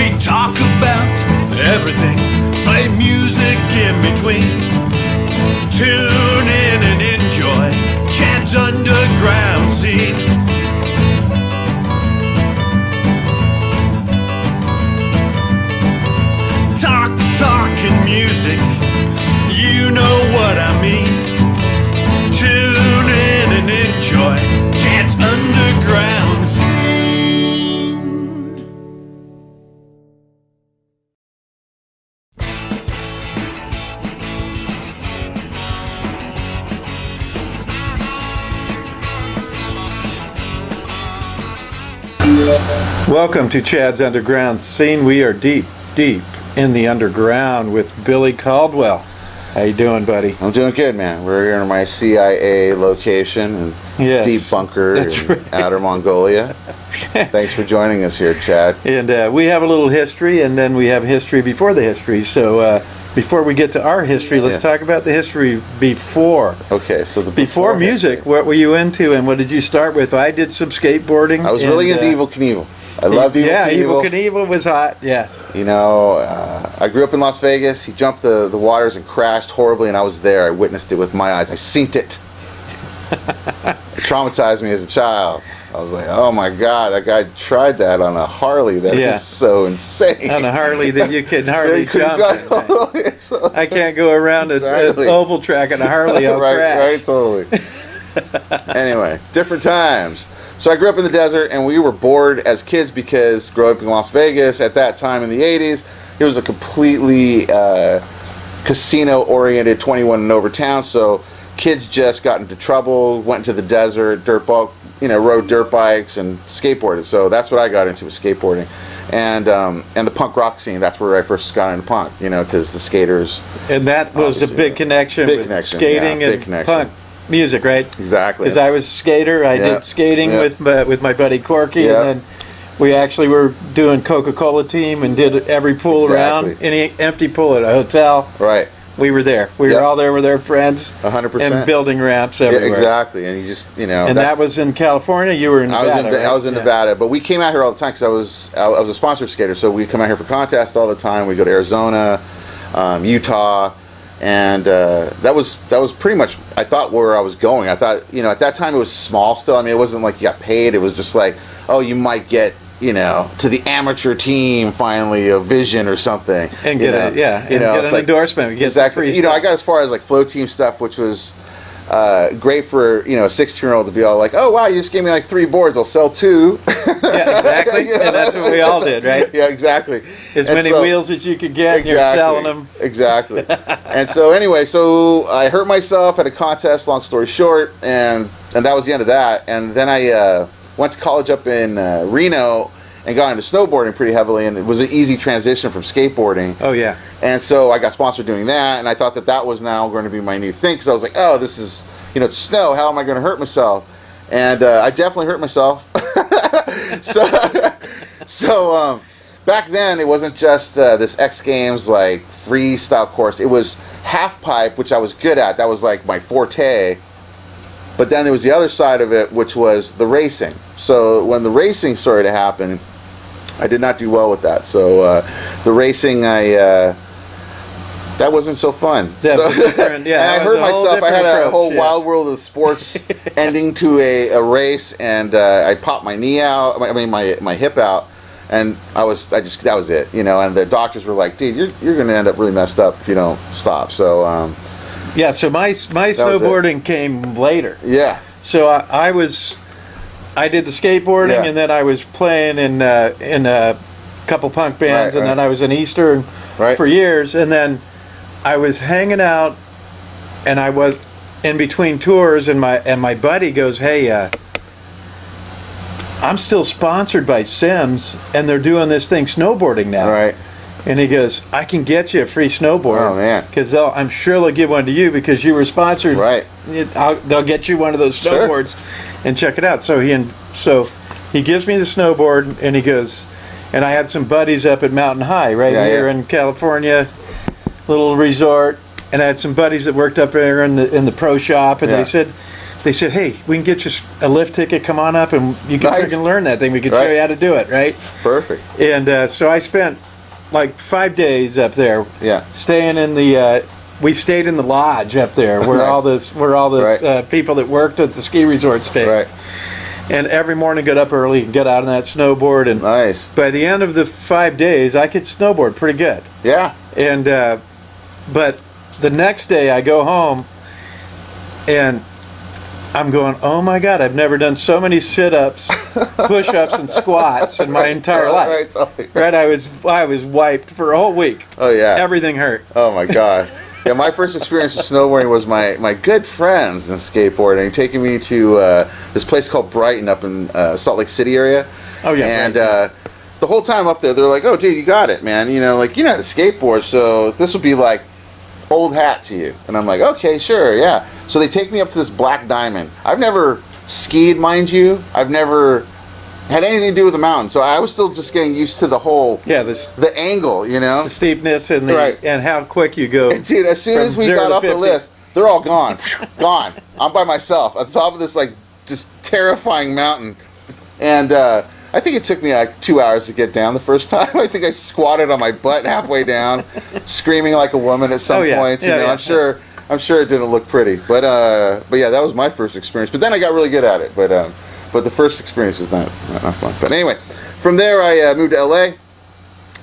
We talk about everything, play music in between. Tune in and enjoy Chad's underground scene. Talking music, you know what I mean. Tune in and enjoy Chad's underground scene. Welcome to Chad's Underground Scene. We are deep in the underground with Billy Caldwell. How you doing, buddy? I'm doing good, man. We're here in my CIA location in deep bunker in outer Mongolia. Thanks for joining us here, Chad. And we have a little history, and then we have history before the history. So before we get to our history, let's talk about the history before. Okay, so the before music, history. what were you into, and what did you start with? I did some skateboarding. I was really into Evel Knievel. I loved Evel Knievel. Yeah, Evel Knievel was hot, yes. You know, I grew up in Las Vegas. He jumped the waters and crashed horribly, and I was there. I witnessed it with my eyes. I seen it. It traumatized me as a child. I was like, oh my God, that guy tried that on a Harley. That is so insane. On a Harley that you can hardly jump. So, I can't go around an oval track on a Harley. I'll crash. Right, totally. Anyway, different times. So I grew up in the desert, and we were bored as kids because growing up in Las Vegas at that time in the 80s, it was a completely casino-oriented 21 and over town. So kids just got into trouble, went into the desert, rode dirt bikes and skateboarded. So that's what I got into, was skateboarding, and the punk rock scene. That's where I first got into punk, because the skaters. And that was a big connection with skating and punk music, right? Exactly. Because I was a skater. I did skating with my buddy Corky, and then we actually were doing Coca-Cola team and did every pool around, any empty pool at a hotel. Right. We were there. We were all there with our friends. 100%. And building ramps everywhere. Yeah, exactly. And you just, And that was in California. You were in Nevada. I was in Nevada, but we came out here all the time because I was a sponsored skater. So we come out here for contests all the time. We go to Arizona, Utah. And that was pretty much, I thought, where I was going. I thought, at that time it was small still. I mean, it wasn't like you got paid. It was just like, oh, you might get, to the amateur team finally, a vision or something. And get an endorsement. Get exactly. Free stuff. I got as far as like flow team stuff, which was great for a 16-year-old to be all like, oh wow, you just gave me like 3 boards, I'll sell 2. Yeah, exactly. And that's what we all did, right? Yeah, exactly. As many wheels as you could get, and you're selling them. Exactly. And so anyway, I hurt myself at a contest, long story short, and that was the end of that. And then I went to college up in Reno and got into snowboarding pretty heavily, and it was an easy transition from skateboarding. Oh yeah. And so I got sponsored doing that, and I thought that was now going to be my new thing, because I was like, oh, this is, it's snow, how am I going to hurt myself? And I definitely hurt myself. So back then it wasn't just this X Games like freestyle course. It was half pipe, which I was good at. That was like my forte. But then there was the other side of it, which was the racing. So when the racing started to happen, I did not do well with that. So the racing, that wasn't so fun. That's different. Yeah, and I hurt myself. I had a whole wild world of sports ending to a race, and I popped my knee out. My hip out, and that was it. And the doctors were like, "Dude, you're going to end up really messed up if you don't stop." So so my snowboarding came later. Yeah. So I did the skateboarding, and then I was playing in a couple punk bands, and then I was in Eastern for years, and then I was hanging out, and I was in between tours, and my buddy goes, "Hey, I'm still sponsored by Sims, and they're doing this thing snowboarding now." Right. And he goes, "I can get you a free snowboard." Oh man! Because I'm sure they'll give one to you because you were sponsored. Right. They'll get you one of those snowboards, and check it out. So he gives me the snowboard, and he goes, and I had some buddies up at Mountain High here in California, little resort, and I had some buddies that worked up there in the pro shop, and they said, they said, hey, we can get you a lift ticket, come on up, and you can freaking learn that thing. We can show you how to do it, right? Perfect. And so I spent like 5 days up there. Yeah. Staying in the, we stayed in the lodge up there where all the people that worked at the ski resort stayed. Right. And every morning get up early and get out on that snowboard. And nice. By the end of the 5 days, I could snowboard pretty good. Yeah. And, but the next day I go home and I'm going, oh my God, I've never done so many sit-ups, push-ups, and squats in my entire life. Right, I was wiped for a whole week. Oh yeah. Everything hurt. Oh my God. Yeah, my first experience with snowboarding was my good friends in skateboarding taking me to this place called Brighton up in Salt Lake City area. Oh yeah. And the whole time up there, they're like, "Oh, dude, you got it, man. You know, like you know how to skateboard, so this will be like old hat to you." And I'm like, "Okay, sure, yeah." So they take me up to this Black Diamond. I've never skied, mind you. I've never had anything to do with the mountain, so I was still just getting used to the whole the angle, you know, the steepness and and how quick you go. And dude, as soon as we got off the lift, they're all gone, gone. I'm by myself at the top of this like just terrifying mountain, and I think it took me like 2 hours to get down the first time. I think I squatted on my butt halfway down, screaming like a woman at some points. You know, I'm sure it didn't look pretty, but yeah, that was my first experience. But then I got really good at it. But the first experience was not fun. But anyway, from there I moved to LA,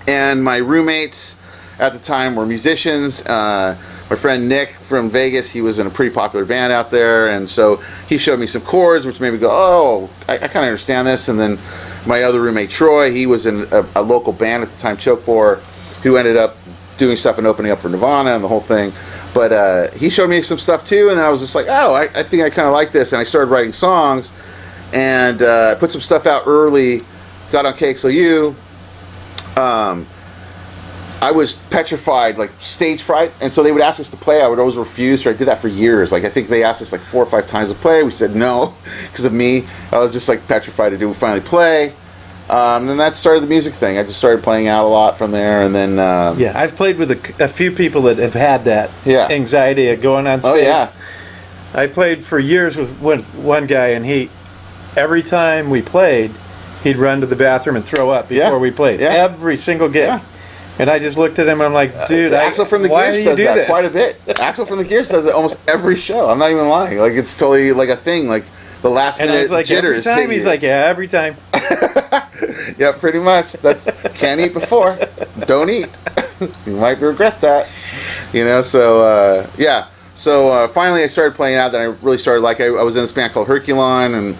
and my roommates at the time were musicians. My friend Nick from Vegas, he was in a pretty popular band out there, and so he showed me some chords, which made me go, oh, I kind of understand this. And then my other roommate Troy, he was in a local band at the time, Chokebore, who ended up doing stuff and opening up for Nirvana and the whole thing. But he showed me some stuff too, and then I was just like, oh, I think I kind of like this, and I started writing songs. And I put some stuff out early, got on KXLU. I was petrified, like stage fright, and so they would ask us to play. I would always refuse, so I did that for years. Like I think they asked us like 4 or 5 times to play. We said no because of me. I was just like petrified to finally play. And then that started the music thing. I just started playing out a lot from there, and then yeah, I've played with a few people that have had that anxiety of going on stage. Oh yeah, I played for years with one guy, and every time we played, he'd run to the bathroom and throw up before we played. Yeah. Every single gig. Yeah. And I just looked at him and I'm like, dude, Axel from the Gears does that quite a bit. Axel from the Gears does it almost every show. I'm not even lying. Like it's totally like a thing. Like the last minute like, jitters. Every time he's like, yeah, every time. Yeah, pretty much. That's can't eat before. Don't eat. You might regret that. You know. So yeah. So finally, I started playing out. Then I really started like I was in this band called Herculon, and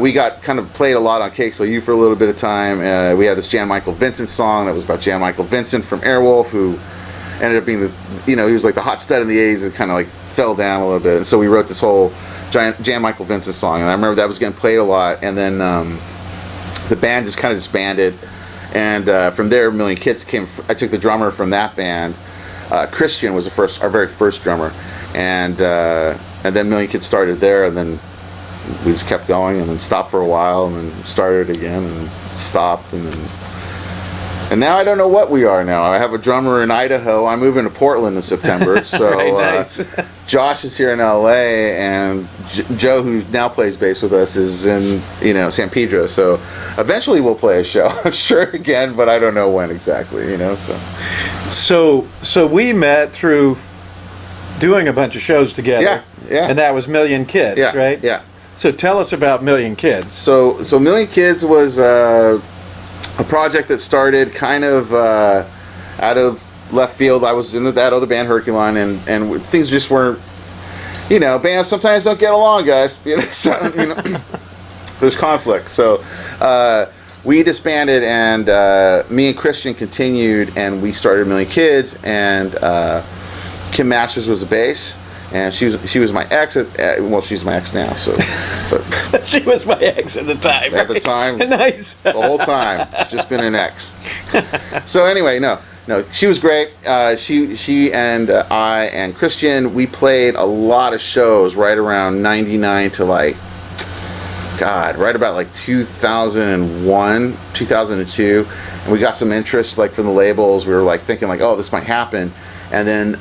we got kind of played a lot on KXLU for a little bit of time. We had this Jan Michael Vincent song that was about Jan Michael Vincent from Airwolf, who ended up being he was like the hot stud in the 80s and kind of like fell down a little bit. And so we wrote this whole Jan Michael Vincent song, and I remember that was getting played a lot. And then the band just kind of disbanded, and from there, A Million Kids came. I took the drummer from that band. Christian was our very first drummer, and then A Million Kids started there, and then we just kept going, and then stopped for a while, and then started again, and stopped, and now I don't know what we are now. I have a drummer in Idaho. I'm moving to Portland in September, so nice. Josh is here in LA, and Joe, who now plays bass with us, is in San Pedro. So eventually we'll play a show, I'm sure, again, but I don't know when exactly. So we met through doing a bunch of shows together. Yeah. And that was Million Kids, right? Yeah. So tell us about Million Kids. So Million Kids was a project that started kind of out of left field. I was in that other band, Herculon, and things just weren't, bands sometimes don't get along, guys. There's conflict. So we disbanded, and me and Christian continued, and we started A Million Kids, and Kim Masters was the bass. And she was my ex she's my ex now. So, but she was my ex at the time. At the time, nice. The whole time, it's just been an ex. So anyway, no, she was great. She and I and Christian, we played a lot of shows right around '99 to right about like 2001, 2002, and we got some interest like from the labels. We were like thinking like, oh, this might happen, and then.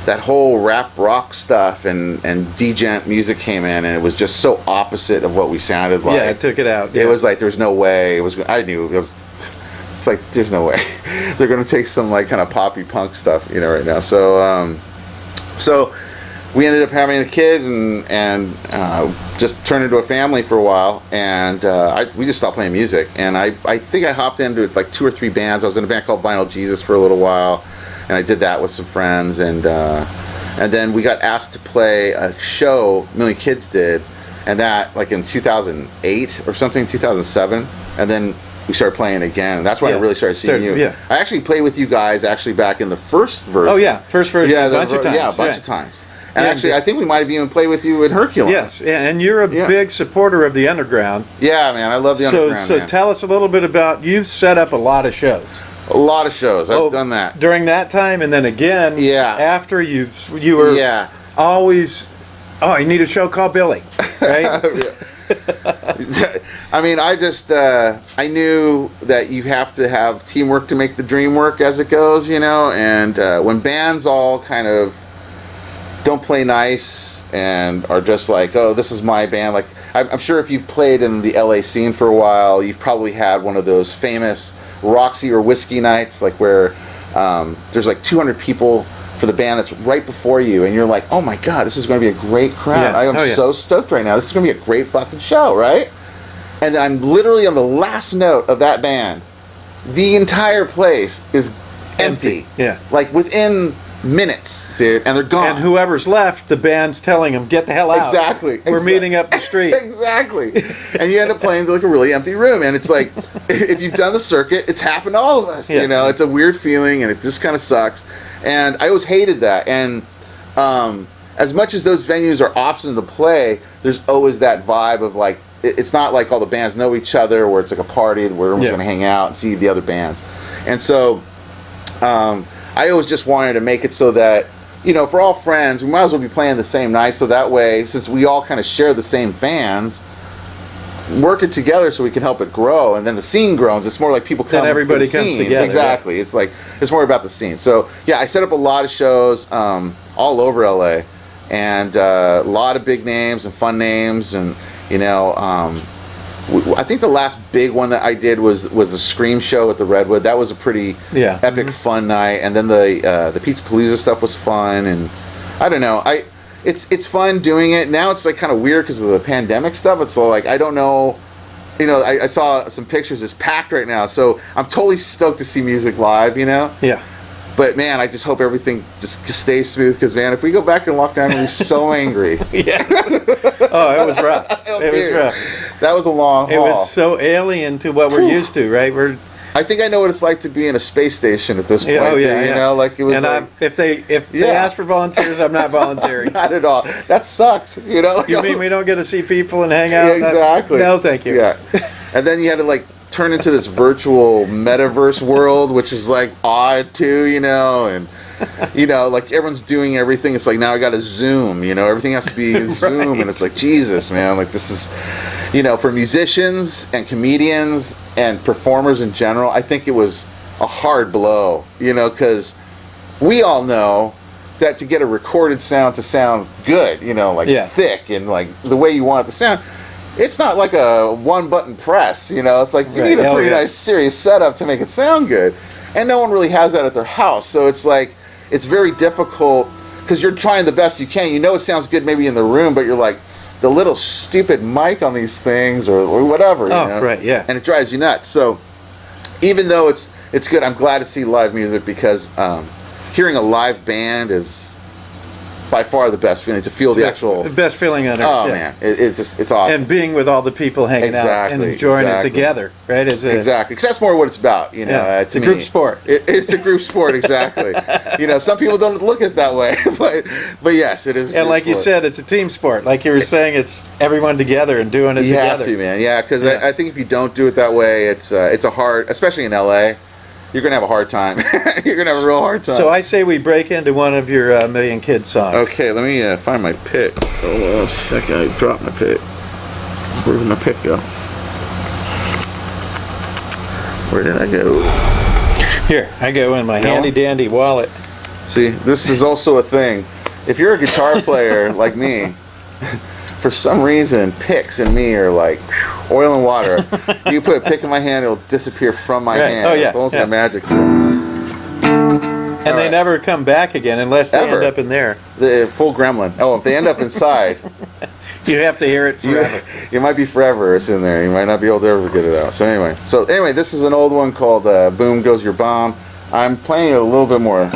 that whole rap rock stuff and djent music came in, and it was just so opposite of what we sounded like. Yeah, it took it out. Yeah. It was like there's no way. I knew it was. It's like there's no way they're gonna take some like kind of poppy punk stuff, right now. So we ended up having a kid and just turned into a family for a while, and we just stopped playing music. And I think I hopped into like 2 or 3 bands. I was in a band called Vinyl Jesus for a little while, and I did that with some friends. And then we got asked to play a show Million Kids did, and that like in 2008 or something, 2007, and then we started playing again, and that's when I really started seeing you. Yeah. I actually played with you guys back in the first version. Oh yeah, first version. Yeah, a bunch of times. Yeah, a bunch of times. And actually, I think we might have even played with you in Hercules. Yes, and you're a big supporter of the underground. Yeah, man, I love the underground. So tell us a little bit about, you've set up a lot of shows. A lot of shows. I've done that during that time, and then again. Yeah. After you were. Yeah. Always. Oh, you need a show called Billy, right? I mean, I knew that you have to have teamwork to make the dream work as it goes, and when bands all kind of don't play nice and are just like, oh, this is my band. Like, I'm sure if you've played in the LA scene for a while, you've probably had one of those famous Roxy or Whiskey nights, like where there's like 200 people for the band that's right before you, and you're like, oh my god, this is going to be a great crowd. I am so stoked right now. This is going to be a great fucking show, right? And then I'm literally on the last note of that band. The entire place is empty. Yeah. Like within minutes, dude, and they're gone. And whoever's left, the band's telling them, get the hell out. Exactly. We're meeting up the street. Exactly. And you end up playing to like a really empty room, and it's like, if you've done the circuit, it's happened to all of us. Yeah. It's a weird feeling, and it just kind of sucks. And I always hated that. And as much as those venues are options to play, there's always that vibe of like, it's not like all the bands know each other, where it's like a party where everyone's going to hang out and see the other bands. And so I always just wanted to make it so that, for all friends, we might as well be playing the same night, so that way, since we all kind of share the same fans, work it together so we can help it grow, and then the scene grows. It's more like people come. Then everybody for the comes scenes. together. Exactly. Yeah. It's like it's more about the scene. So yeah, I set up a lot of shows all over LA, and a lot of big names and fun names, and I think the last big one that I did was a Scream show at the Redwood. That was a pretty epic, fun night. And then the Pizza Palooza stuff was fun, and I don't know. It's fun doing it. Now it's like kind of weird because of the pandemic stuff. It's all like, I don't know. I saw some pictures. It's packed right now, so I'm totally stoked to see music live. Yeah. But man, I just hope everything just stays smooth, because man, if we go back in lockdown, we'll be so angry. Yeah. Oh, it was rough. It was rough. That was a long haul. It was so alien to what we're used to, right? I think I know what it's like to be in a space station at this point. Oh yeah, like it was. And like, if they ask for volunteers, I'm not volunteering. Not at all. That sucked. You mean we don't get to see people and hang out? Yeah, exactly. No, thank you. Yeah. And then you had to like turn into this virtual metaverse world, which is like odd too, and like everyone's doing everything. It's like, now I got to Zoom, everything has to be Zoom, and it's like, Jesus, man, like this is, for musicians and comedians and performers in general, I think it was a hard blow, because we all know that to get a recorded sound to sound good, thick and like the way you want it to sound, it's not like a one-button press, It's like you need a pretty nice, serious setup to make it sound good. And no one really has that at their house. So it's like, it's very difficult, because you're trying the best you can. It sounds good maybe in the room, but you're like, the little stupid mic on these things or whatever, right, yeah. And it drives you nuts. So even though it's good, I'm glad to see live music, because hearing a live band is by far the best feeling, to feel the actual... The best feeling on earth. Oh, man. It's awesome. And being with all the people hanging out and enjoying it together, right? Exactly. Because that's more what it's about, it's a group sport. It's a group sport, exactly. Some people don't look at it that way, but yes, it is a and like sport. You said, it's a team sport. Like you were saying, it's everyone together and doing it together. You have to, man. Yeah, because I think if you don't do it that way, it's a hard... Especially in LA, you're going to have a hard time. You're going to have a real hard time. So I say we break into one of your Million Kids songs. Okay, let me find my pick. Hold on a second. I dropped my pick. Where did my pick go? Where did I go? Here, I go in my handy dandy wallet. See, this is also a thing. If you're a guitar player like me, for some reason, picks and me are like oil and water. You put a pick in my hand, it'll disappear from my hand. Oh, yeah. It's almost yeah. like magic. And they never come back again unless they end up in there. The full gremlin. Oh, if they end up inside, you have to hear it forever. It might be forever. It's in there. You might not be able to ever get it out. So anyway, this is an old one called "Boom Goes Your Bomb." I'm playing it a little bit more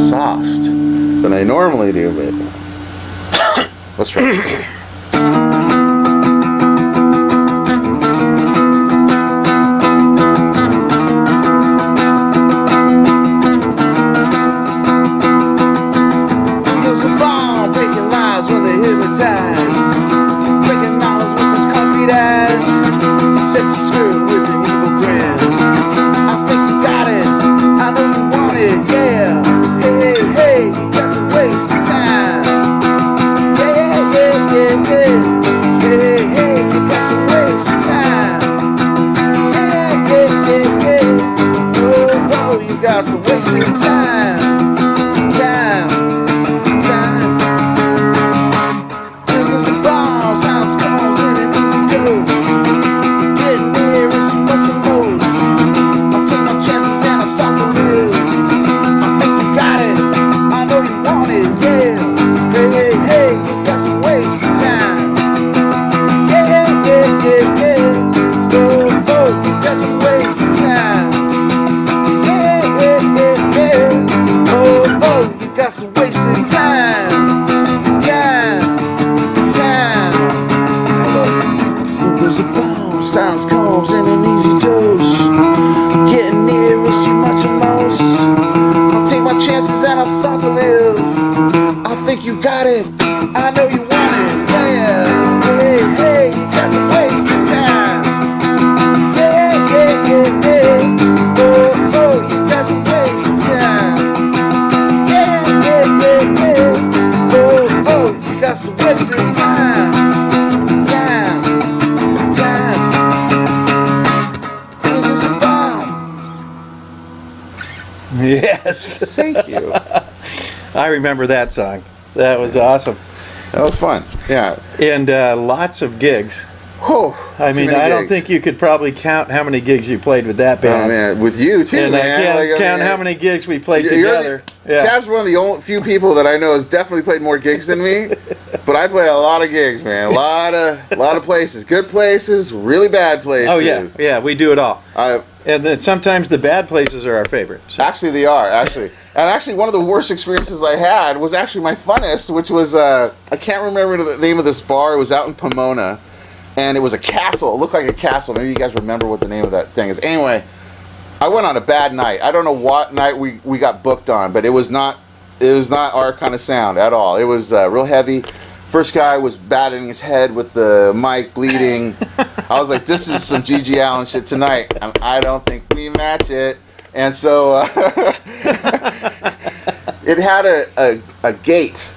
soft than I normally do, but let's try it. Breaking knowledge with his concrete eyes. Sets the screw with an evil grin. I think you got it. I know you want it. Yeah. Hey, hey, hey. You got to waste the time. Yeah, yeah, yeah, yeah, yeah. Hey, hey, hey. You got to waste the time. Yeah, yeah, yeah, yeah. Oh, oh. You got to waste the time. Time. Got some wasted time. There's a bomb, silence comes in an easy dose. Getting near is too much of most. I'll take my chances and I'll start to live. I think you got it, I know you want it. Yeah, hey, hey, you got some wasted time. Yeah, yeah, yeah, yeah. Oh, oh, you got some wasted time. Got some wasted time. There's a bomb. Yes. Thank you. I remember that song. That was awesome. That was fun. Yeah. And lots of gigs. Whew, I mean, I don't think you could probably count how many gigs you played with that band. Oh man, with you too, and man. I can't count how many gigs we played together. Chad's one of the only few people that I know has definitely played more gigs than me. But I play a lot of gigs, man. A lot of places. Good places, really bad places. Oh yeah, yeah, we do it all. And then sometimes the bad places are our favorites. So. Actually, they are, actually. And actually, one of the worst experiences I had was actually my funnest, which was, I can't remember the name of this bar. It was out in Pomona. And it was a castle. It looked like a castle. Maybe you guys remember what the name of that thing is. Anyway, I went on a bad night. I don't know what night we got booked on, but it was not our kind of sound at all. It was real heavy. First guy was batting his head with the mic, bleeding. I was like, this is some G.G. Allen shit tonight, and I don't think we match it. And so it had a gate,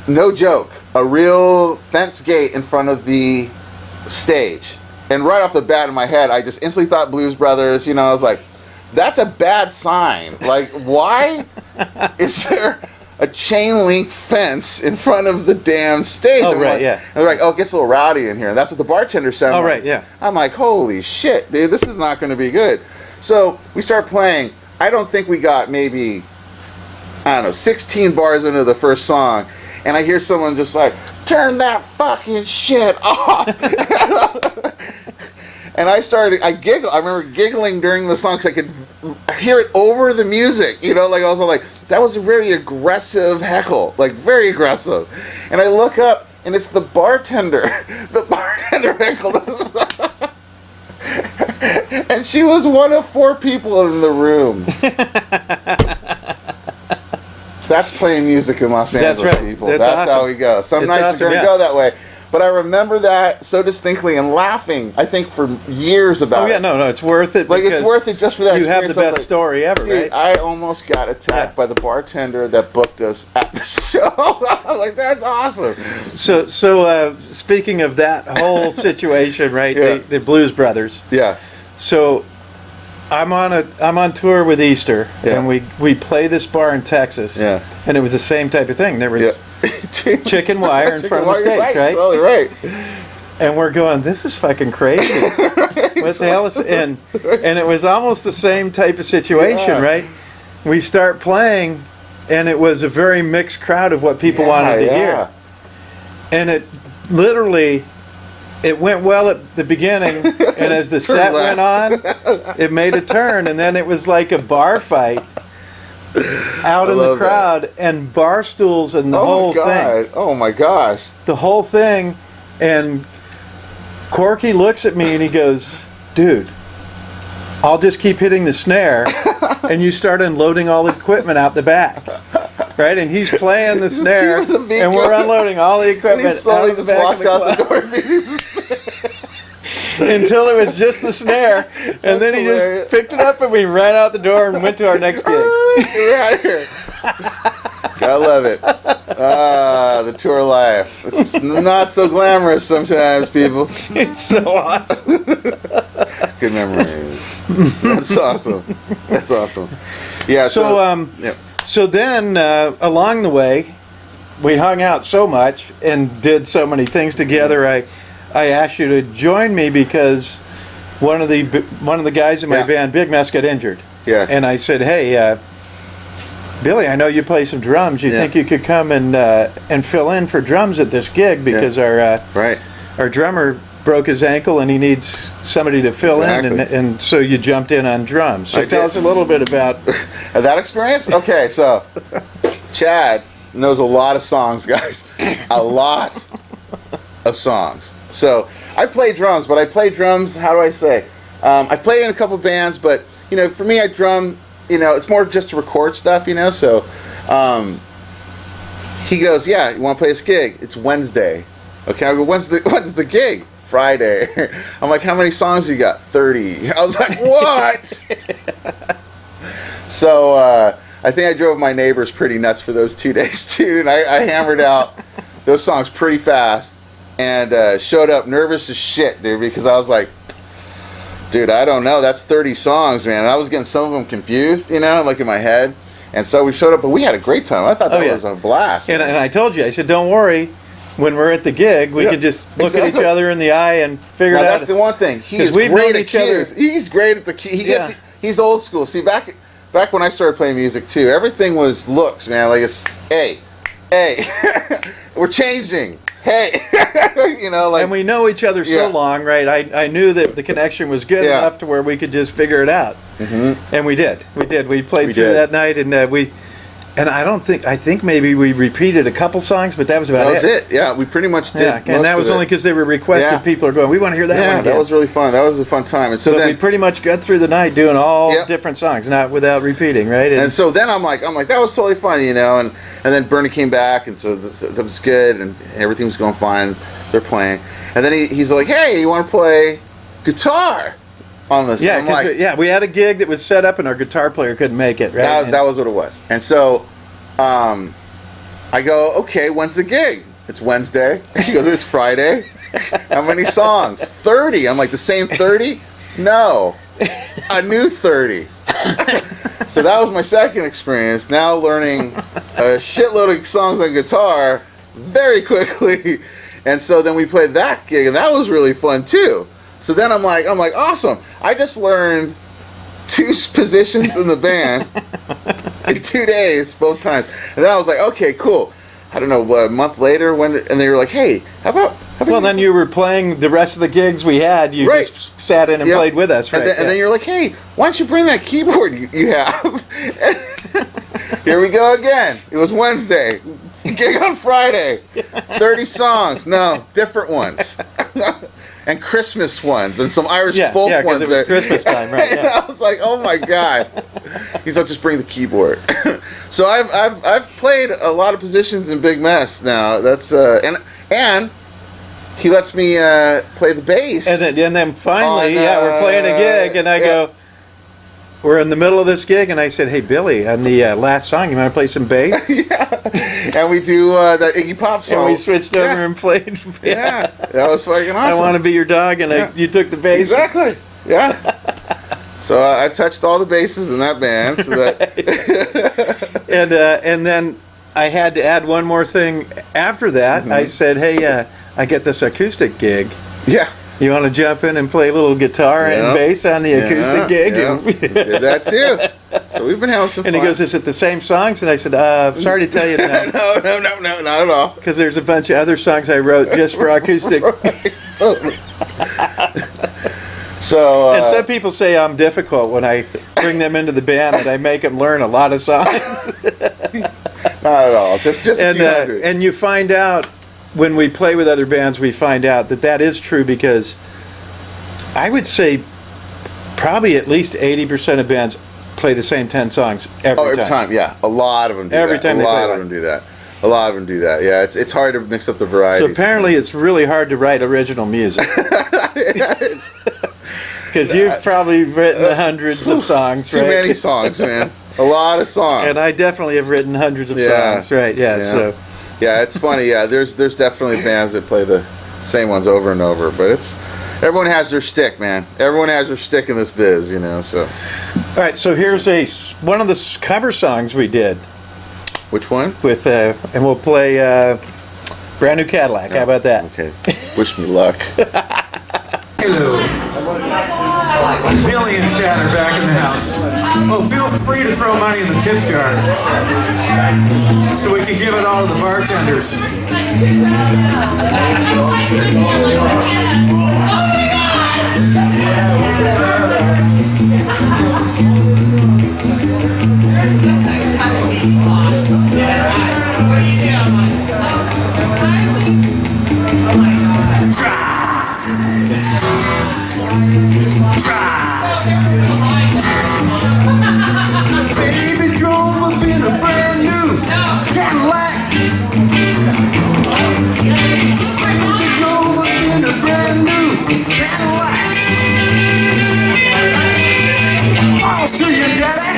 no joke, a real fence gate in front of the stage. And right off the bat in my head, I just instantly thought Blues Brothers. You know, I was like, that's a bad sign. Like, why is there a chain link fence in front of the damn stage? Oh, I'm right, like, yeah. And they're like, oh, it gets a little rowdy in here. And that's what the bartender said. Oh, right, yeah. I'm like, holy shit, dude, this is not going to be good. So we start playing. I don't think we got maybe, 16 bars into the first song. And I hear someone just like, turn that fucking shit off. And I giggle. I remember giggling during the song because I could hear it over the music. You know, like I was like, that was a very aggressive heckle, like very aggressive. And I look up and it's the bartender. The bartender heckled us. And she was one of 4 people in the room. That's playing music in Los Angeles, That's right. people. That's That's awesome. how we go. Some nights awesome, are going to go that way. But I remember that so distinctly and laughing, I think, for years about it. Oh, yeah, no, it's worth it. Like, it's worth it just for that you have the experience. best story ever, Dude, right? I almost got attacked by the bartender that booked us at the show. I'm like, that's awesome. So speaking of that whole situation, right, Yeah. the Blues Brothers. Yeah. So I'm on tour with Easter, and we play this bar in Texas, and it was the same type of thing. There was chicken wire in front of the stage, right? Totally right. And we're going, this is fucking crazy. What the hell is it? And it was almost the same type of situation, right? We start playing, and it was a very mixed crowd of what people wanted to hear. And it literally, it went well at the beginning, and as the set went on, it made a turn, and then it was like a bar fight out in the crowd, and bar stools and the whole thing. Oh my gosh. The whole thing, and Corky looks at me and he goes, dude, I'll just keep hitting the snare, and you start unloading all the equipment out the back. Right, and he's playing the snare, and we're unloading all the equipment. And he slowly just walks out the door until it was just the snare, and then he just picked it up, and we ran out the door and went to our next gig. We're out of here. Gotta love it. The tour life. It's not so glamorous sometimes, people. It's so awesome. Good memories. That's awesome. That's awesome. Yeah. So then, along the way, we hung out so much and did so many things together. I asked you to join me because one of the guys in my band, Big Mess, got injured. Yes. And I said, hey, Billy, I know you play some drums. You think you could come and fill in for drums at this gig because our drummer broke his ankle and he needs somebody to fill in, and so you jumped in on drums. So tell us a little bit about that experience. Okay, so Chad knows a lot of songs, guys. A lot of songs. So I play drums, but I play drums, how do I say? I played in a couple bands, but for me I drum, it's more just to record stuff, so he goes, yeah, you want to play this gig? It's Wednesday. Okay, I go, when's the gig? Friday. I'm like, how many songs you got? 30. I was like, what? So I think I drove my neighbors pretty nuts for those 2 days too, and I hammered out those songs pretty fast, and showed up nervous as shit, dude, because I was like, dude, I don't know, that's 30 songs, man. And I was getting some of them confused, like in my head. And so we showed up, but we had a great time. I thought that was a blast. And I told you, I said, don't worry. When we're at the gig, we can just look at each other in the eye and figure it out. That's the one thing. He's great at cues. He's great at the cue. He's old school. See, back when I started playing music too, everything was looks, man. Like it's, hey, we're changing. Hey, and we know each other so long, right? I knew that the connection was good enough to where we could just figure it out, and we did. We played through that night, and I think maybe we repeated a couple songs, but that was about it. That was it. Yeah, we pretty much did. Yeah, and that was only because they were requested. Yeah. People are going, we want to hear that one again. That was really fun. That was a fun time. And so then we pretty much got through the night doing all different songs, not without repeating, right? And so then I'm like, that was totally fun, and then Bernie came back, and so that was good, and everything was going fine. They're playing, and then he's like, hey, you want to play guitar on this? Yeah, we had a gig that was set up, and our guitar player couldn't make it, right? That was what it was. And so I go, okay, when's the gig? It's Wednesday. She goes, it's Friday. How many songs? 30. I'm like, the same 30? No, a new 30. So that was my second experience. Now learning a shitload of songs on guitar very quickly. And so then we played that gig, and that was really fun too. So then I'm like, awesome. I just learned 2 positions in the band in 2 days, both times. And then I was like, okay, cool. I don't know, a month later, and they were like, hey, how about then you were playing the rest of the gigs we had. You just sat in and played with us, right? And then you're like, hey, why don't you bring that keyboard you have? Here we go again. It was Wednesday. Gig on Friday. 30 songs. No, different ones. And Christmas ones and some Irish folk ones. Yeah, because it was Christmas time, right? And I was like, oh my god. He's like, just bring the keyboard. So I've played a lot of positions in Big Mess now. That's and he lets me play the bass. And then finally, we're playing a gig, and I go, we're in the middle of this gig, and I said, hey, Billy, on the last song, you want to play some bass? And we do that Iggy Pop song. And we switched over and played. Yeah, that was fucking awesome. I Want to Be Your Dog, and you took the bass. Exactly. Yeah. So I've touched all the bases in that band. So that and then I had to add one more thing after that. I said, hey, I get this acoustic gig. Yeah. You want to jump in and play a little guitar and bass on the acoustic gig? Yeah. Did that too. So we've been having some fun. And he goes, is it the same songs? And I said, sorry to tell you no. No, not at all. Because there's a bunch of other songs I wrote just for acoustic. Right. So and some people say I'm difficult when I bring them into the band, that I make them learn a lot of songs. Not at all. Just a few hundred. And you find out, when we play with other bands, we find out that is true, because I would say probably at least 80% of bands play the same 10 songs every time. Yeah. A lot of them do every that. Time a they lot play of them do that. A lot of them do that. Yeah, it's hard to mix up the variety. So apparently it's really hard to write original music. Because you've probably written hundreds of songs, Too many songs, man. A lot of songs. And I definitely have written hundreds of songs, right? Yeah. So. Yeah, it's funny. Yeah, there's definitely bands that play the same ones over and over, but everyone has their stick, man. Everyone has their stick in this biz, you know. So. All right. So here's one of the cover songs we did. Which one? With and we'll play Brand New Cadillac. How about that? Okay. Wish me luck. Hello. Billy and Chad are back in the house. Well, feel free to throw money in the tip jar so we can give it all to the bartenders. Baby drove up in a brand new Cadillac. Baby drove up in a brand new Cadillac. I'll see you, Daddy.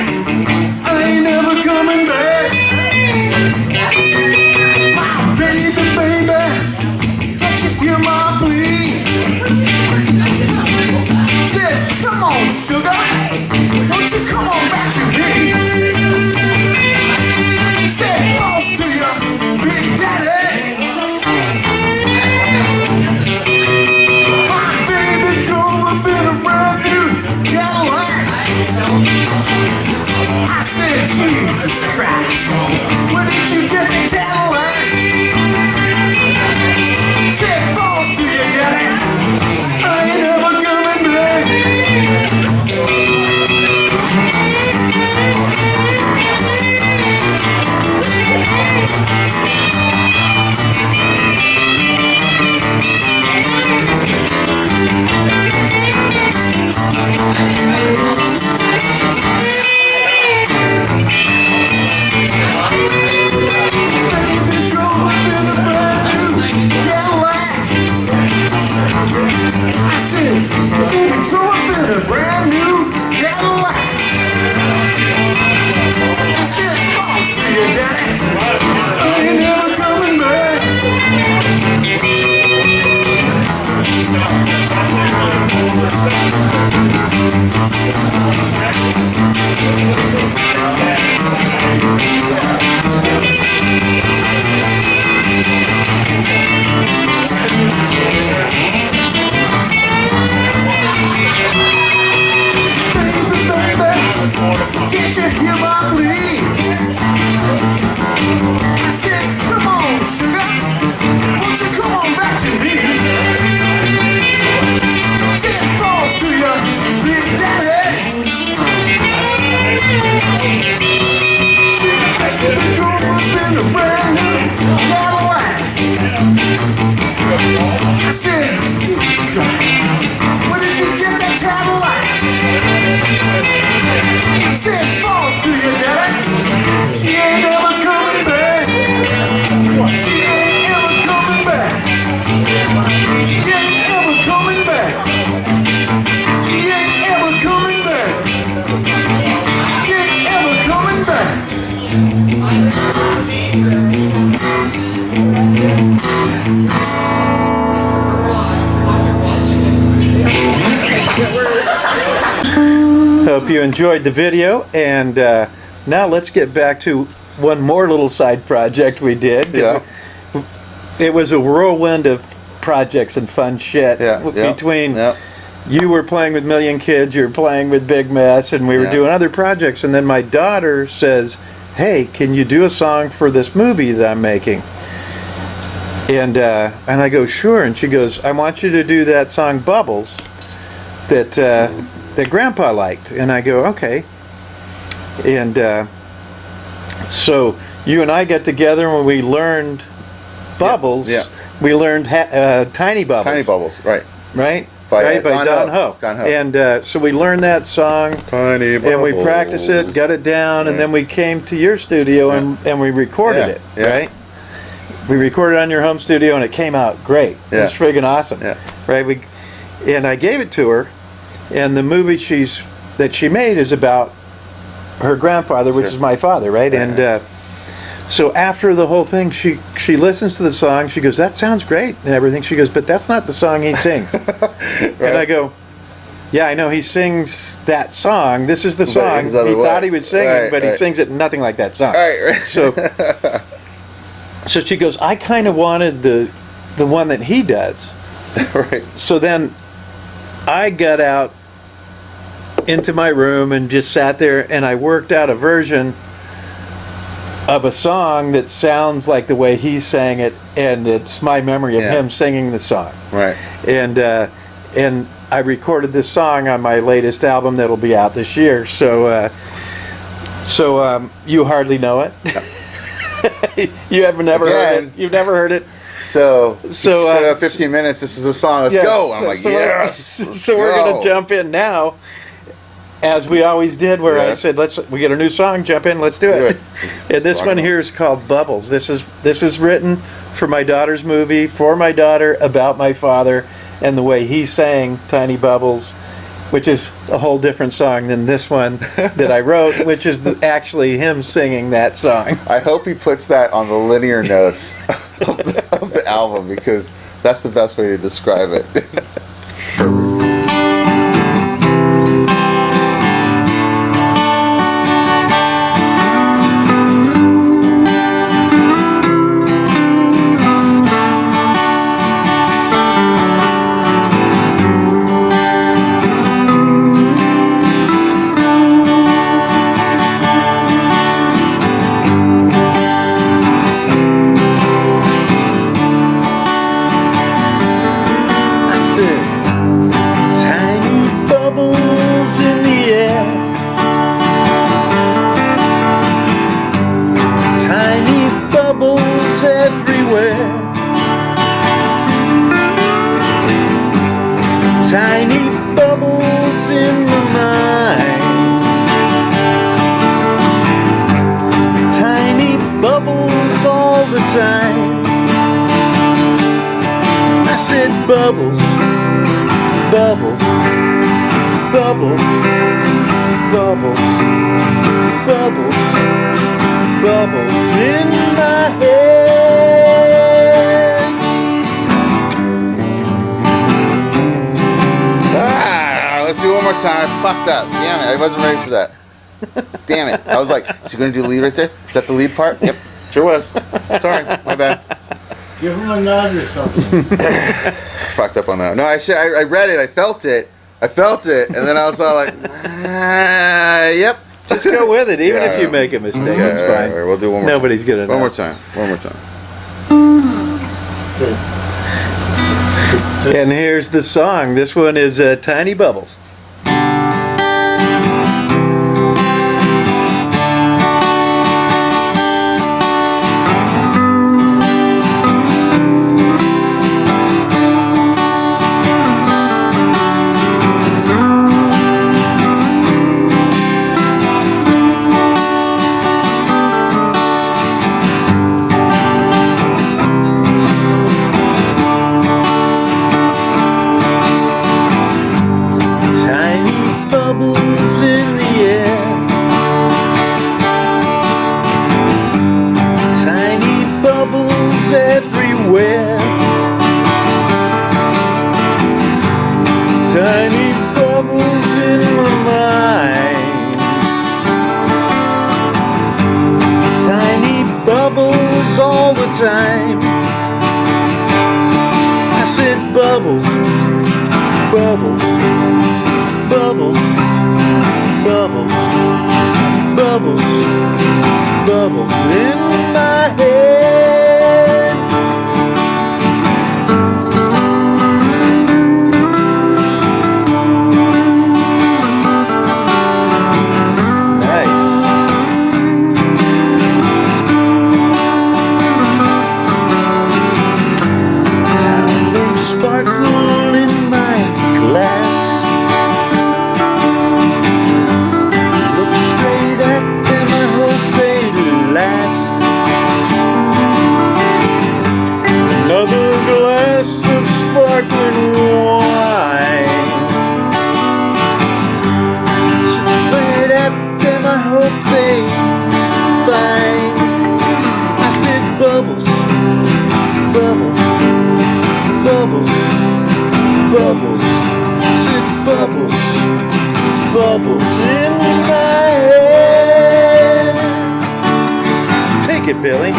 I ain't never coming back. My baby, can't you hear my plea? Said, come on, sugar, won't you come on back to me? Said, boss to you, Big Daddy. My baby drove up in a brand new Cadillac. I said, Jesus Christ, where did you get the Cadillac? Said, boss to you, Daddy, I ain't never coming back. Baby drove up in a brand new Cadillac. I said, baby drove up in a brand new Cadillac. I said, boss to you, Daddy, I ain't never coming back. Can't you hear my plea? I said, come on, sugar, won't you come on back to me? Said, falls to you, Big Daddy. Said, baby, drove up in a brand new Cadillac. I said, Jesus Christ, where did you get that Cadillac? I said, falls to you, Daddy. you enjoyed the video, and now let's get back to one more little side project we did. Yeah. It was a whirlwind of projects and fun shit. Between you were playing with Million Kids, you were playing with Big Mess, and we were doing other projects. And then my daughter says, "Hey, can you do a song for this movie that I'm making?" And I go, "Sure." And she goes, "I want you to do that song Bubbles that Grandpa liked." And I go, "Okay." And so you and I got together and we learned Bubbles. Yeah. We learned Tiny Bubbles. Tiny Bubbles, right. Right? By Don Ho. Don Ho. And so we learned that song. Tiny Bubbles. And we practiced it, got it down, and then we came to your studio and we recorded it, right? We recorded on your home studio and it came out great. It was friggin' awesome. Right? And I gave it to her, and the movie that she made is about her grandfather, which is my father, right? And so after the whole thing, she listens to the song, she goes, "That sounds great," and everything. She goes, "But that's not the song he sings." And I go, "Yeah, I know he sings that song. This is the song he thought he was singing, but he sings it nothing like that song." So she goes, "I kind of wanted the one that he does." Right. So then I got out into my room and just sat there and I worked out a version of a song that sounds like the way he sang it, and it's my memory of him singing the song. Right. And I recorded this song on my latest album that'll be out this year. So you hardly know it. You have never heard it. You've never heard it. So 15 minutes. This is a song. Let's go. I'm like, yes. So we're gonna jump in now, as we always did. Where I said, we get a new song. Jump in. Let's do it. And this one here is called Bubbles. This was written for my daughter's movie, for my daughter, about my father and the way he sang Tiny Bubbles, which is a whole different song than this one that I wrote, which is actually him singing that song. I hope he puts that on the linear notes of the album, because that's the best way to describe it. Tiny bubbles in my mind. Tiny bubbles all the time. I said bubbles, bubbles, bubbles, bubbles, bubbles, bubbles in my head. Let's do it one more time. Fucked up. Damn it. I wasn't ready for that. Damn it. I was like, is he going to do the lead right there? Is that the lead part? Yep. Sure was. Sorry. My bad. Give him a nod or something. Fucked up on that. No, I read it. I felt it. And then I was all like, yep. Just go with it, even if you make a mistake. Okay, it's fine. all right, we'll do one more Nobody's going to know. One more time. And here's the song. This one is Tiny Bubbles. bubbles, bubbles, bubbles, bubbles, bubbles, bubbles in my head. Nice. Now they sparkle in my glass. Look straight at them, I hope they last. Another glass of sparkling wine. Straight at them, I hope they find. I said bubbles, bubbles, bubbles, bubbles. I said bubbles, bubbles in my head. Take it, Billy.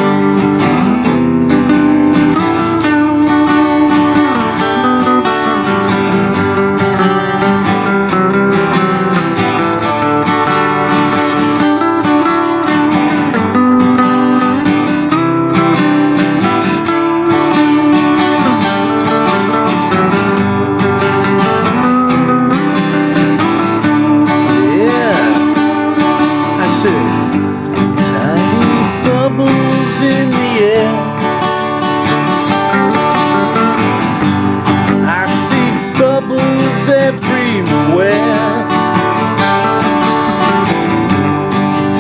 Everywhere,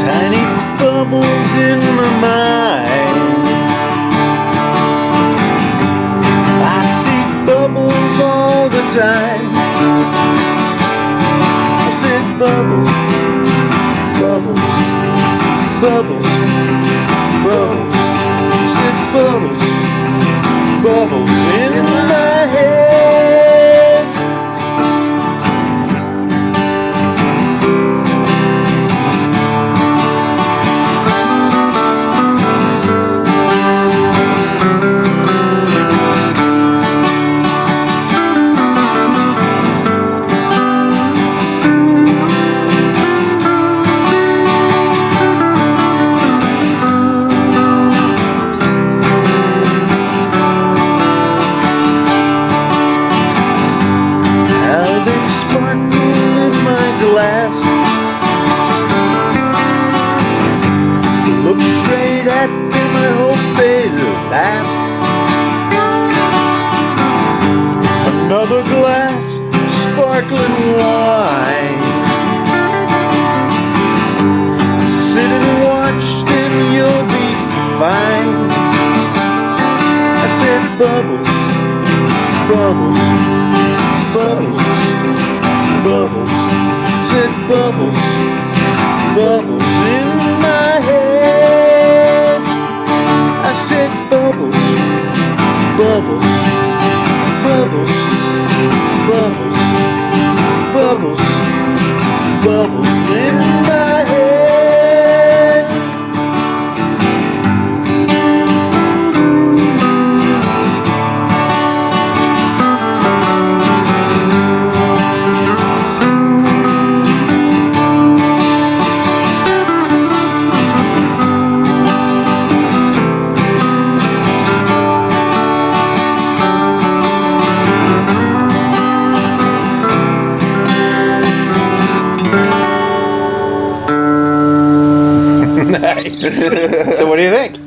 tiny bubbles in my mind. I see bubbles all the time. I said bubbles, bubbles, bubbles, bubbles. I said bubbles, bubbles in my head. Look straight at them, I hope they last. Another glass of sparkling wine. Sit and watch, then you'll be fine. I said bubbles, bubbles, bubbles, bubbles. Said bubbles, bubbles in my head. I said bubbles, bubbles, bubbles, bubbles, bubbles, bubbles in my head. Nice. So what do you think?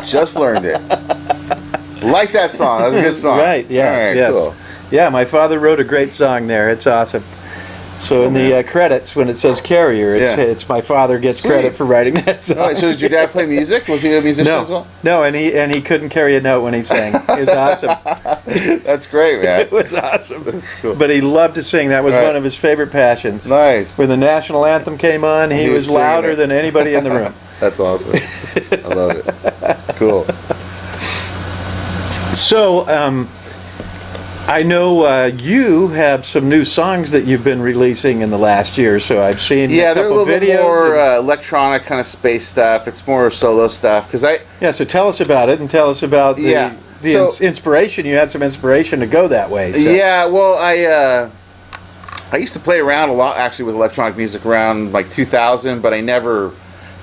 Just learned it. Like that song. That was a good song. Right, yes, All right, yes. cool. Yeah, my father wrote a great song there. It's awesome. So in the credits, when it says Carrier, it's my father gets credit for writing that song. All right, so did your dad play music? Was he a musician as well? No, and he couldn't carry a note when he sang. It was awesome. That's great, man. It was awesome. That's cool. But he loved to sing. That was one of his favorite passions. Nice. When the national anthem came on, he was louder than anybody in the room. That's awesome. I love it. Cool. So, I know you have some new songs that you've been releasing in the last year. So I've seen they're a couple little videos bit more electronic kind of space stuff. It's more solo stuff because Yeah, so tell us about it and tell us about inspiration. You had some inspiration to go that way. So. Yeah, well, I used to play around a lot actually with electronic music around like 2000, but I never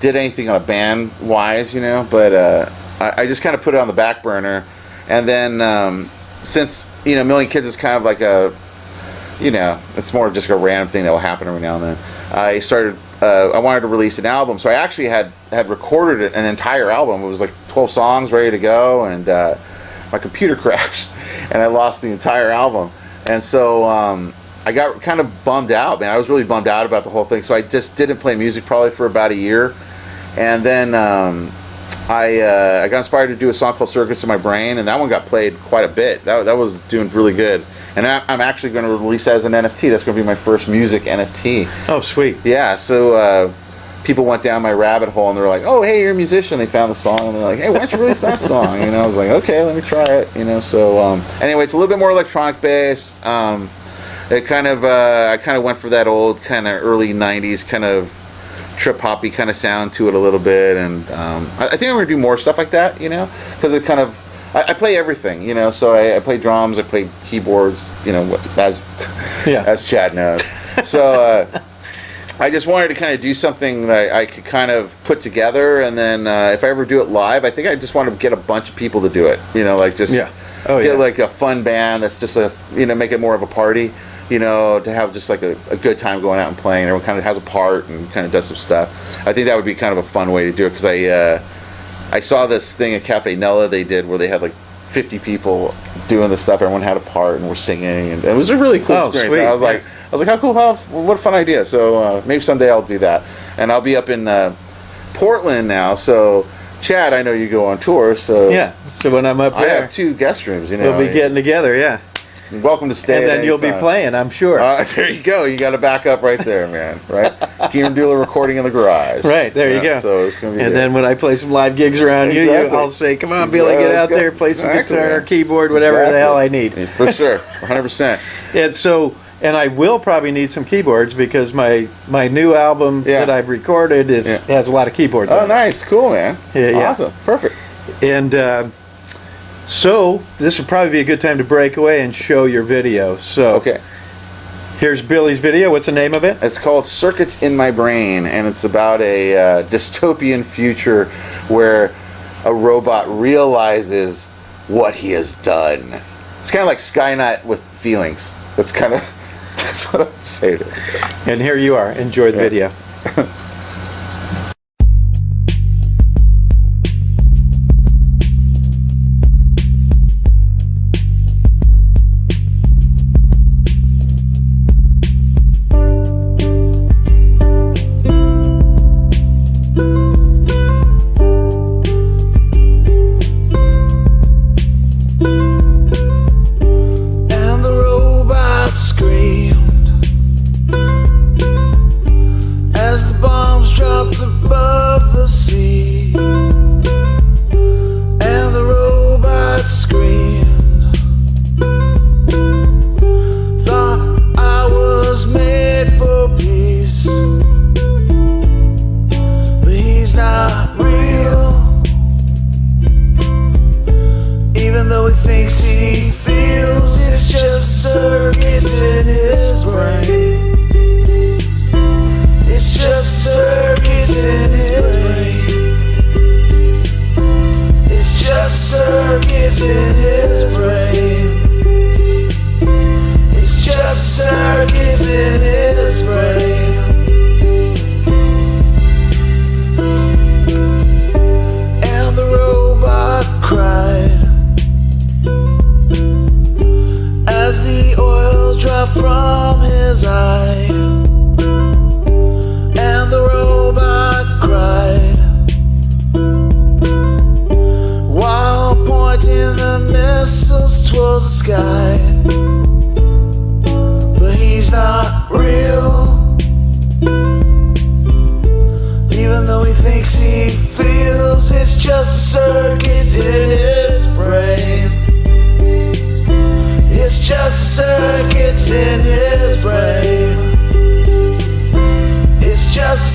did anything on a band wise, you know. But I just kind of put it on the back burner, and then since A Million Kids is kind of like a, it's more just a random thing that will happen every now and then. I started. I wanted to release an album, so I actually had recorded an entire album. It was like 12 songs ready to go, and my computer crashed, and I lost the entire album. And so I got kind of bummed out, man. I was really bummed out about the whole thing. So I just didn't play music probably for about a year, and then I got inspired to do a song called "Circuits in My Brain," and that one got played quite a bit. That was doing really good. And I'm actually going to release that as an NFT. That's going to be my first music NFT. Oh, sweet. Yeah, so people went down my rabbit hole, and they were like, oh, hey, you're a musician. They found the song, and they're like, hey, why don't you release that song? I was like, okay, let me try it. So anyway, it's a little bit more electronic-based. It kind of, I kind of went for that old kind of early 90s kind of trip-hoppy kind of sound to it a little bit. And I think I'm going to do more stuff like that, because it kind of, I play everything, so I play drums, I play keyboards, as Chad knows. So I just wanted to kind of do something that I could kind of put together, and then if I ever do it live, I think I just want to get a bunch of people to do it, get like a fun band that's just make it more of a party, to have just like a good time going out and playing. Everyone kind of has a part and kind of does some stuff. I think that would be kind of a fun way to do it, because I saw this thing at Cafe Nella they did where they had like 50 people doing this stuff. Everyone had a part and were singing, and it was a really cool experience. Sweet. I was like, how cool! What a fun idea! So maybe someday I'll do that, and I'll be up in Portland now. So Chad, I know you go on tour. So yeah. So when I'm up there, I have 2 guest rooms. We'll be getting together. Yeah. You're welcome to stay. And then you'll be playing, I'm sure. There you go. You got to back up right there, man. Right. Keenan Dula recording in the garage. Right there, you go. So it's gonna be. And good. Then when I play some live gigs around you, I'll say, "Come on, Billy, get out there, play some guitar, keyboard, whatever the hell I need." For sure, 100%. And I will probably need some keyboards, because my new album that I've recorded has a lot of keyboards. Oh, nice, cool, man. Yeah, awesome, perfect. And so this would probably be a good time to break away and show your video. So okay, here's Billy's video. What's the name of it? It's called "Circuits in My Brain," and it's about a dystopian future where a robot realizes what he has done. It's kind of like Skynet with feelings. That's what I'd say to it. And here you are. Enjoy the video.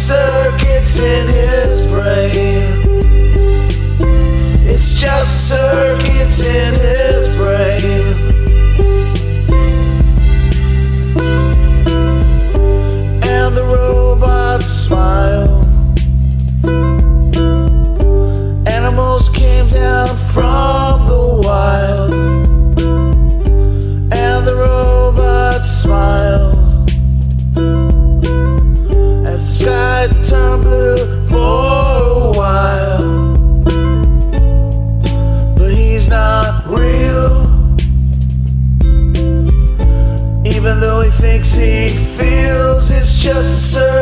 Circuits in his brain. It's just circuits in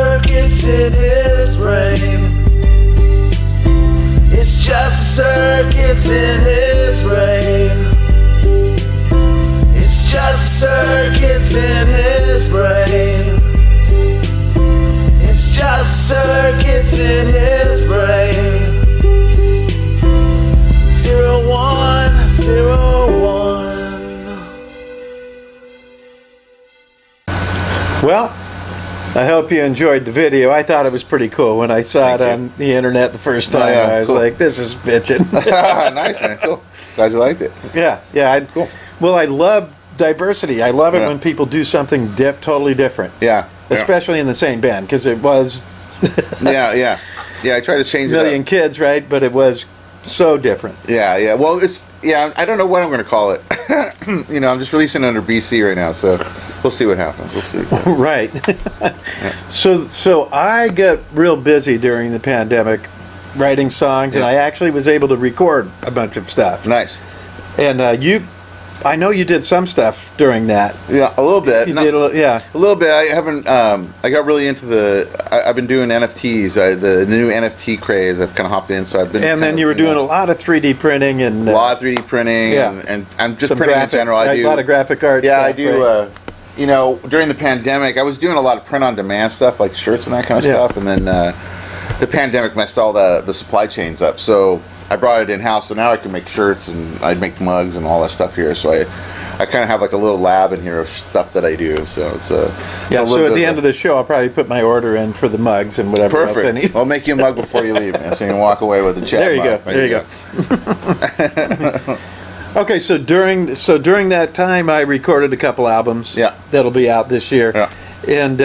circuits in his brain. It's just circuits in his brain. It's just circuits in his brain. It's just circuits in his brain. 0101. Well, I hope you enjoyed the video. I thought it was pretty cool when I saw it on the internet the first time. yeah, I was cool. like, this is bitchin'. Nice, man. Cool. Glad you liked it. Yeah. Cool. Well, I love diversity. I love it when people do something totally different. Yeah. Especially in the same band, because it was Yeah. I try to change a million it up. kids, right? But it was so different. Yeah. Well, I don't know what I'm going to call it. I'm just releasing under BC right now, so we'll see what happens. We'll see. Right. So I got real busy during the pandemic writing songs, and I actually was able to record a bunch of stuff. Nice. And I know you did some stuff during that. Yeah, a little bit. You did a little bit. I haven't. I got really into I've been doing NFTs. The new NFT craze. I've kind of hopped in, so I've been. And then you were doing a lot of 3D printing and a lot of 3D printing. Yeah. And I'm just printing in general. I do a lot of graphic art. Yeah, stuff, I do. Right? During the pandemic, I was doing a lot of print-on-demand stuff, like shirts and that kind of stuff. And then the pandemic messed all the supply chains up. So I brought it in-house. So now I can make shirts and I make mugs and all that stuff here. So I kind of have like a little lab in here of stuff that I do. So it's a so at the end of the show, I'll probably put my order in for the mugs and whatever else I need. I'll make you a mug before you leave, man, so you can walk away with a chat. There you mug. go. There you go. Okay, so during that time, I recorded a couple albums. Yeah. That'll be out this year. Yeah. And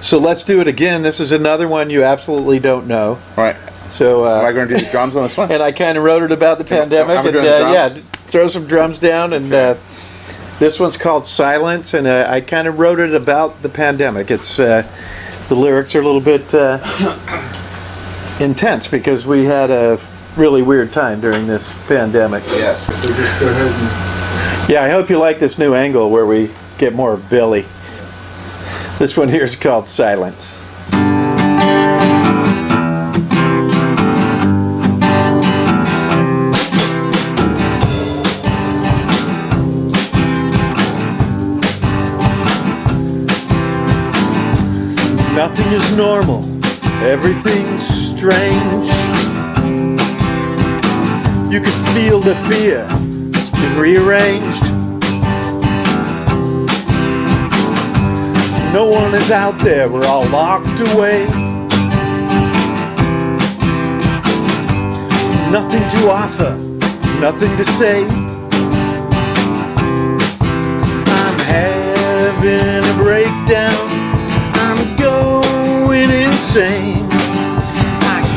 so let's do it again. This is another one you absolutely don't know. All right. So Am I going to do the drums on this one? and I kind of wrote it about the pandemic. I'm And doing the drums? throw some drums down. And this one's called Silence, and I kind of wrote it about the pandemic. It's the lyrics are a little bit intense because we had a really weird time during this pandemic. Yes. So just go ahead and Yeah, I hope you like this new angle where we get more of Billy. This one here is called Silence. Nothing is normal, everything's strange. You can feel the fear, it's been rearranged. No one is out there, we're all locked away. Nothing to offer, nothing to say. I'm having a breakdown, I'm going insane. I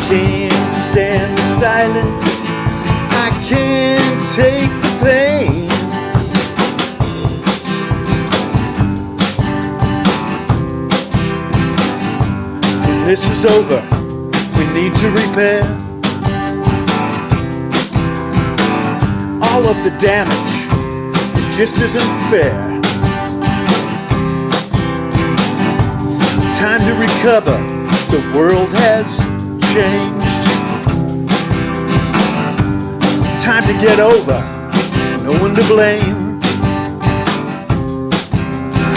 can't stand the silence, I can't take the pain. When this is over, we need to repair all of the damage. It just isn't fair. Time to recover, the world has changed. Time to get over, no one to blame.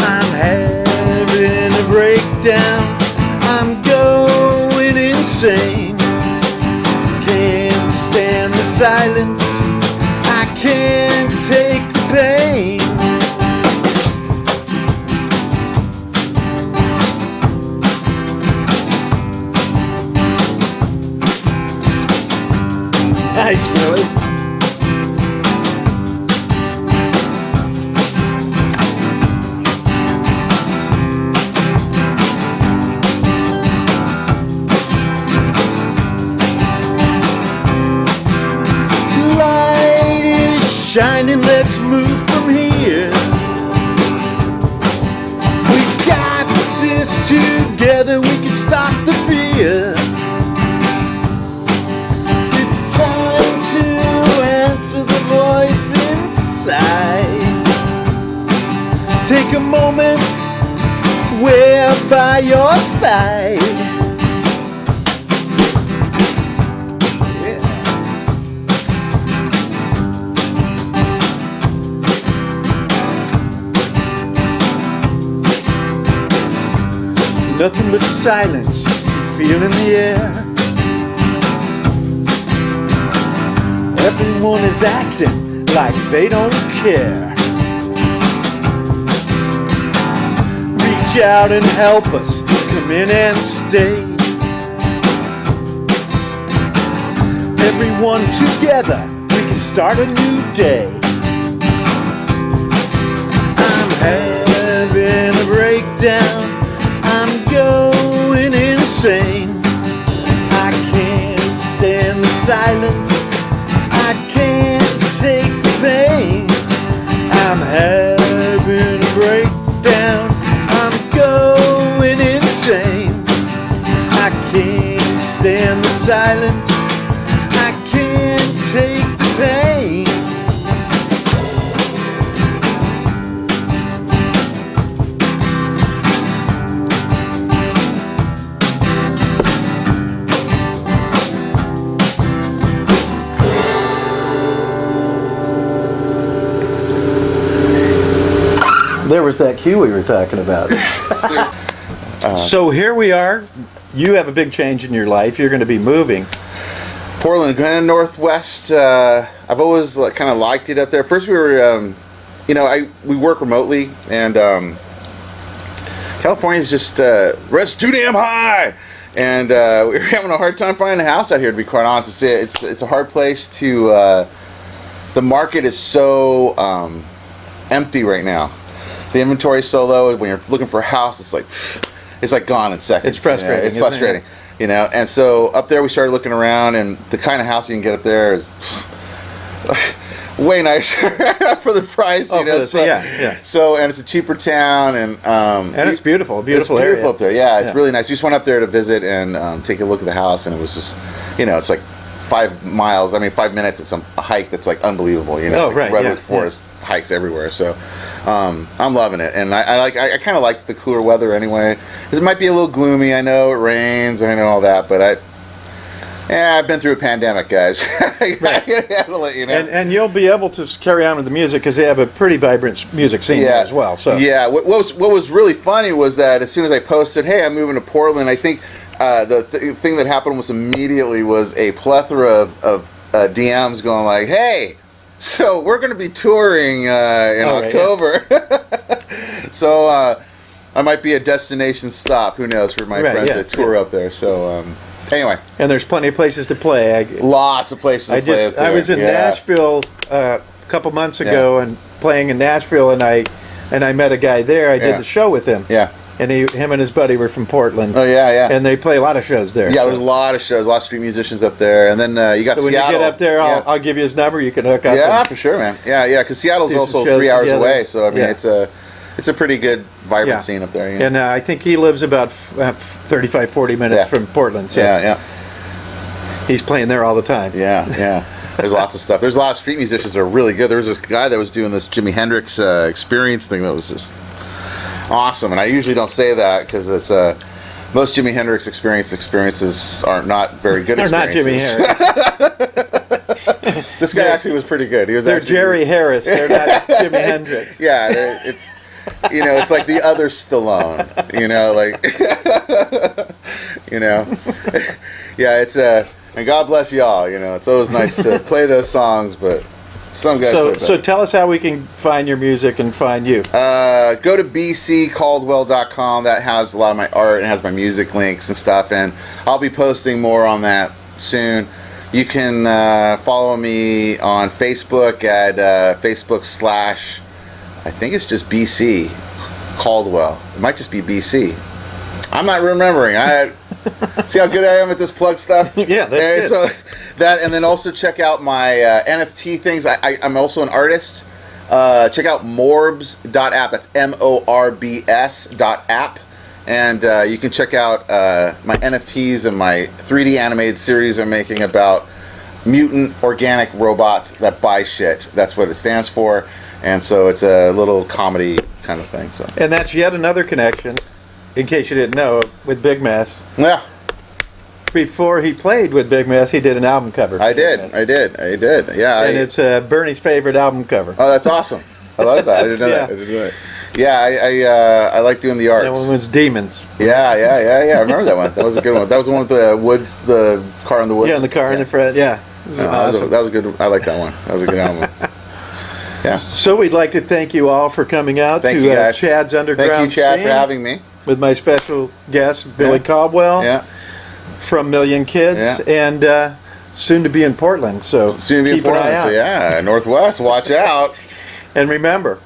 I'm having a breakdown, I'm going insane. Can't stand the silence, I can't take the pain. Nice, Billy. Light is shining, let's move from here. We got this together, we can stop the fear. It's time to answer the voice inside. Take a moment, we're by your side. side. Nothing but silence you feel in the air. Everyone is acting like they don't care. Reach out and help us, come in and stay. Everyone together, we can start a new day. I'm having a breakdown, I'm going insane. I can't stand the silence, I can't take the pain. I'm having a breakdown, I'm going insane. I can't stand the silence, I can't take the pain. There was that cue we were talking about. So here we are. You have a big change in your life. You're going to be moving. Portland, kind of northwest. I've always kind of liked it up there. First, we were, we work remotely, and California's just rent's too damn high, and we were having a hard time finding a house out here. To be quite honest, it's a hard place to. The market is so empty right now. The inventory is so low. When you're looking for a house, it's like gone in seconds. It's frustrating. It's frustrating. And so up there we started looking around, and the kind of house you can get up there is way nicer for the price. So, and it's a cheaper town, and it's beautiful. It's beautiful area. up there. Yeah, it's really nice. We just went up there to visit and take a look at the house, and it was just, it's like 5 miles. 5 minutes. It's a hike that's like unbelievable. Redwood Forest hikes everywhere. So I'm loving it, and I kind of like the cooler weather anyway. It might be a little gloomy. I know it rains. I know all that, but I've been through a pandemic, guys. I have to let you know. And you'll be able to carry on with the music because they have a pretty vibrant music scene there as well. So what was really funny was that as soon as I posted, "Hey, I'm moving to Portland," I think the thing that happened was immediately was a plethora of DMs going like, "Hey, so we're going to be touring in October." So I might be a destination stop. Who knows for my friends that tour up there. So anyway, and there's plenty of places to play. Lots of places to play up there. I was in Nashville a couple months ago and playing in Nashville, and I met a guy there. I did the show with him. Yeah. And him and his buddy were from Portland. Oh yeah. And they play a lot of shows there. Yeah, there's a lot of shows, a lot of street musicians up there, and then you got Seattle. When you get up there, I'll give you his number. You can hook up. Yeah, for sure, man. Yeah, because Seattle's also 3 hours away, so it's a pretty good, vibrant scene up there. And I think he lives about 35, 40 minutes from Portland. So he's playing there all the time. Yeah. There's lots of stuff. There's a lot of street musicians that are really good. There was this guy that was doing this Jimi Hendrix experience thing that was just awesome, and I usually don't say that because it's most Jimi Hendrix experiences are not very good. They're not Jimi Harris. This guy actually was pretty good. They're Jerry Harris. They're not Jimi Hendrix. Yeah, it's it's like the other Stallone. It's and God bless y'all. It's always nice to play those songs, but. Some guys so tell us how we can find your music and find you. Go to bccaldwell.com. That has a lot of my art and has my music links and stuff, and I'll be posting more on that soon. You can follow me on Facebook at Facebook/ I think it's just BC Caldwell. It might just be BC. I'm not remembering. See how good I am at this plug stuff? Yeah, that's good. So that, and then also check out my NFT things. I'm also an artist. Check out morbs.app. That's morbs.app. And you can check out my NFTs and my 3D animated series I'm making about mutant organic robots that buy shit. That's what it stands for. And so it's a little comedy kind of thing. So. And that's yet another connection. in case you didn't know, with Big Mess. Yeah, Before he played with Big Mess, he did an album cover. I for Big did. Mess. Yeah, And it's Bernie's favorite album cover. oh, that's awesome. I love that. I didn't know that. I didn't know that. Yeah, I like doing the arts. That one was Demons. Yeah. I remember that one. That was a good one. That was the one with the woods, the car in the woods. Yeah, in the car in the front. Yeah. This is No, awesome. that was a good. I like that one. That was a good album. Yeah. So we'd like to thank you all for coming out Thank to you, guys. Chad's Underground Thank you, Chad, Scene for having me. with my special guest, Billy Yeah. Caldwell Yeah. from Million Kids, Yeah. and soon to be in Portland. So Soon to be in keep an eye Portland. So out. yeah, Northwest. Watch out. And remember,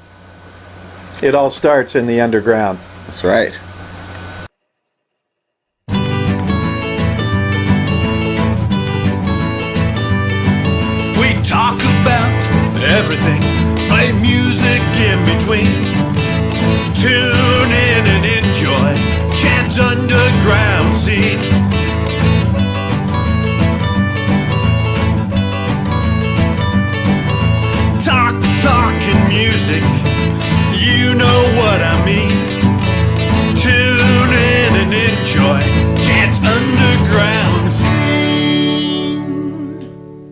it all starts in the underground. That's right. We talk about everything, play music in between.